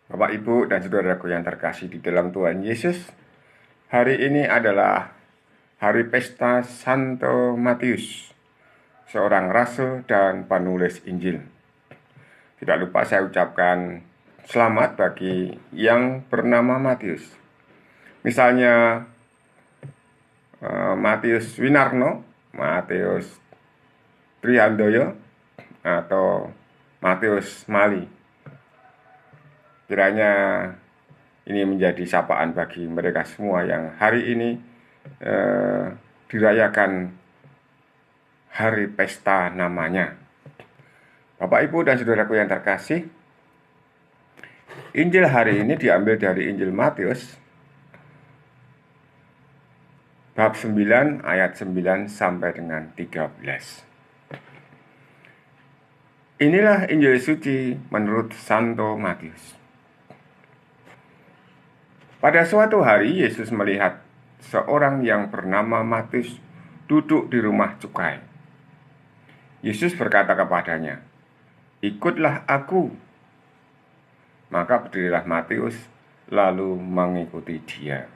Bapak, Ibu, dan saudaraku yang terkasih di dalam Tuhan Yesus, hari ini adalah hari pesta Santo Matius, seorang rasul dan penulis Injil. Tidak lupa saya ucapkan selamat bagi yang bernama Matius. Misalnya Matius Winarno, Matius Trihandoyo, atau Matius Mali. Kiranya ini menjadi sapaan bagi mereka semua yang hari ini dirayakan hari pesta namanya. Bapak, Ibu, dan saudaraku yang terkasih, Injil hari ini diambil dari Injil Matius bab 9 ayat 9 sampai dengan 13. Inilah Injil suci menurut Santo Matius. Pada suatu hari Yesus melihat seorang yang bernama Matius duduk di rumah cukai. Yesus berkata kepadanya, "Ikutlah aku." Maka berdirilah Matius lalu mengikuti dia.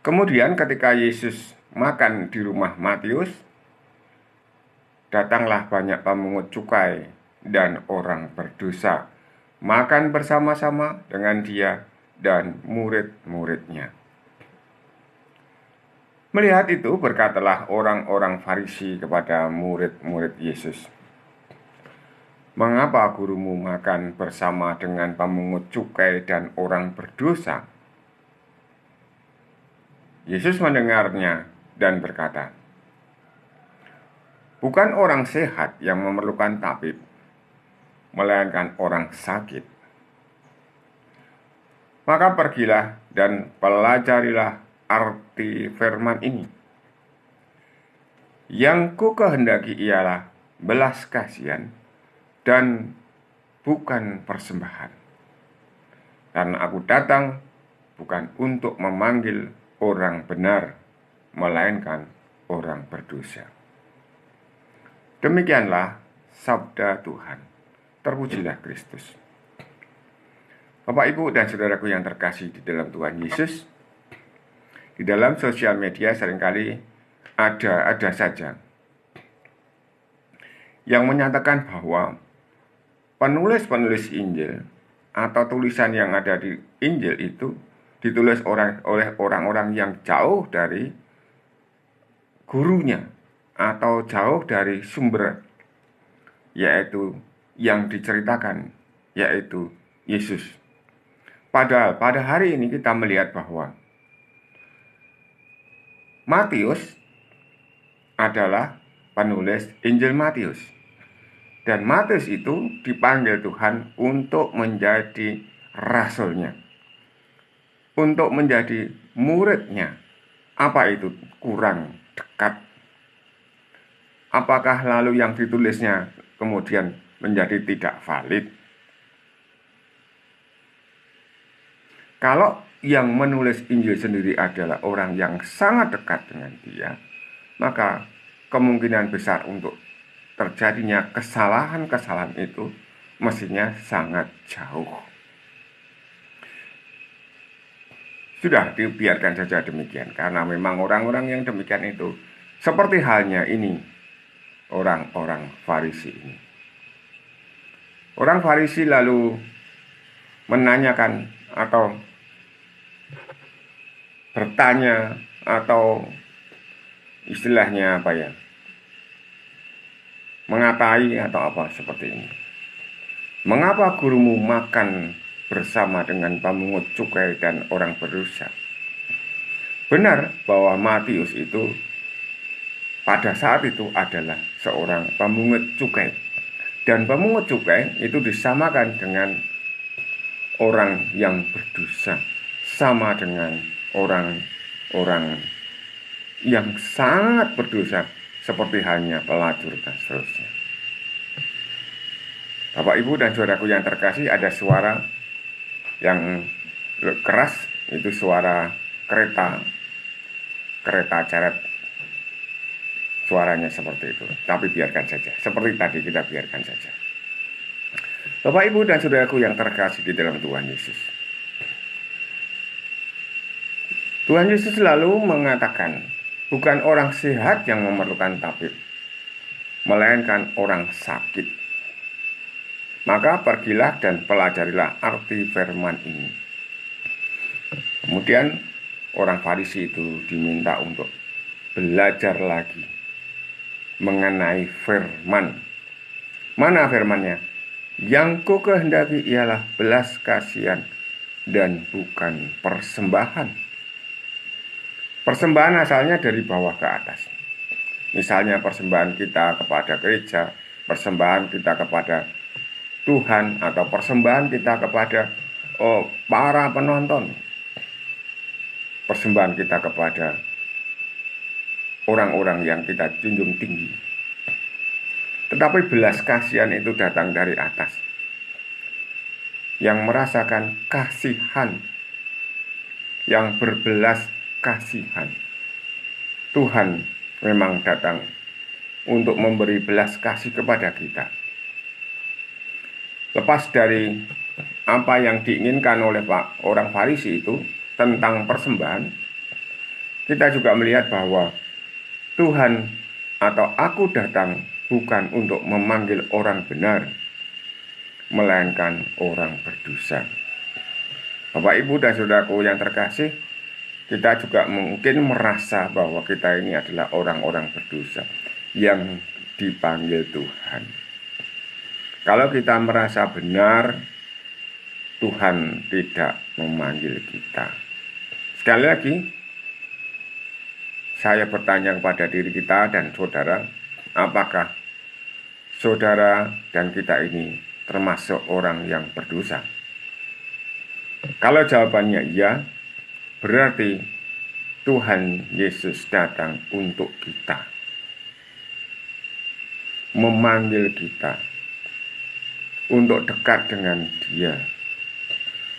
Kemudian ketika Yesus makan di rumah Matius, datanglah banyak pemungut cukai dan orang berdosa makan bersama-sama dengan dia dan murid-muridnya. Melihat itu, berkatalah orang-orang Farisi kepada murid-murid Yesus, "Mengapa gurumu makan bersama dengan pemungut cukai dan orang berdosa?" Yesus mendengarnya dan berkata, "Bukan orang sehat yang memerlukan tabib, melainkan orang sakit. Maka pergilah dan pelajarilah arti firman ini. Yang ku kehendaki ialah belas kasihan dan bukan persembahan. Karena aku datang bukan untuk memanggil orang benar, melainkan orang berdosa." Demikianlah sabda Tuhan. Terpujilah Kristus. Bapak, Ibu, dan saudaraku yang terkasih di dalam Tuhan Yesus, di dalam sosial media seringkali ada saja yang menyatakan bahwa penulis-penulis Injil atau tulisan yang ada di Injil itu ditulis oleh orang-orang yang jauh dari gurunya atau jauh dari sumber, yaitu yang diceritakan, yaitu Yesus. Padahal pada hari ini kita melihat bahwa Matius adalah penulis Injil Matius. Dan Matius itu dipanggil Tuhan untuk menjadi rasulnya, untuk menjadi muridnya. Apa itu kurang dekat? Apakah lalu yang ditulisnya kemudian menjadi tidak valid? Kalau yang menulis Injil sendiri adalah orang yang sangat dekat dengan dia, maka kemungkinan besar untuk terjadinya kesalahan-kesalahan itu mestinya sangat jauh. Sudah dibiarkan saja demikian, karena memang orang-orang yang demikian itu seperti halnya ini, orang-orang Farisi ini. Orang Farisi lalu menanyakan atau bertanya atau istilahnya apa ya, mengatai atau apa seperti ini. "Mengapa gurumu makan bersama dengan pemungut cukai dan orang berdosa?" Benar bahwa Matius itu pada saat itu adalah seorang pemungut cukai. Dan pemungut cukai itu disamakan dengan orang yang berdosa, sama dengan orang-orang yang sangat berdosa, seperti halnya pelacur dan seterusnya. Bapak, Ibu, dan saudaraku yang terkasih, ada suara yang keras, itu suara kereta ceret. Suaranya seperti itu, tapi biarkan saja. Seperti tadi kita biarkan saja. Bapak, Ibu, dan saudaraku yang terkasih di dalam Tuhan Yesus. Tuhan Yesus selalu mengatakan, bukan orang sehat yang memerlukan tabib, melainkan orang sakit. Maka pergilah dan pelajarilah arti firman ini. Kemudian orang Farisi itu diminta untuk belajar lagi mengenai firman. Mana firmannya? Yang ku kehendaki ialah belas kasihan dan bukan persembahan. Persembahan asalnya dari bawah ke atas. Misalnya persembahan kita kepada gereja, persembahan kita kepada Tuhan, atau persembahan kita kepada para penonton, persembahan kita kepada orang-orang yang kita junjung tinggi. Tetapi belas kasihan itu datang dari atas, yang merasakan kasihan, yang berbelas kasihan. Tuhan memang datang untuk memberi belas kasih kepada kita. Lepas dari apa yang diinginkan oleh orang Farisi itu tentang persembahan, kita juga melihat bahwa Tuhan atau aku datang bukan untuk memanggil orang benar, melainkan orang berdosa. Bapak, Ibu, dan saudaraku yang terkasih, kita juga mungkin merasa bahwa kita ini adalah orang-orang berdosa yang dipanggil Tuhan. Kalau kita merasa benar, Tuhan tidak memanggil kita. Sekali lagi, saya bertanya kepada diri kita dan saudara, apakah saudara dan kita ini termasuk orang yang berdosa? Kalau jawabannya iya, berarti Tuhan Yesus datang untuk kita, memanggil kita untuk dekat dengan Dia,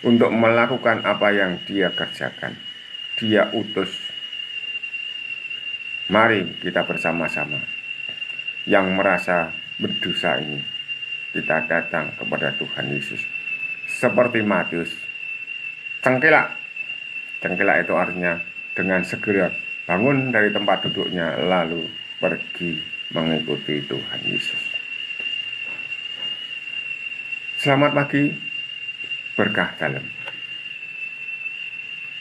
untuk melakukan apa yang Dia kerjakan. Dia utus. Mari kita bersama-sama yang merasa berdosa ini, kita datang kepada Tuhan Yesus. Seperti Matius, cengkelak. Cengkelak itu artinya dengan segera bangun dari tempat duduknya, lalu pergi mengikuti Tuhan Yesus. Selamat pagi, berkah dalam.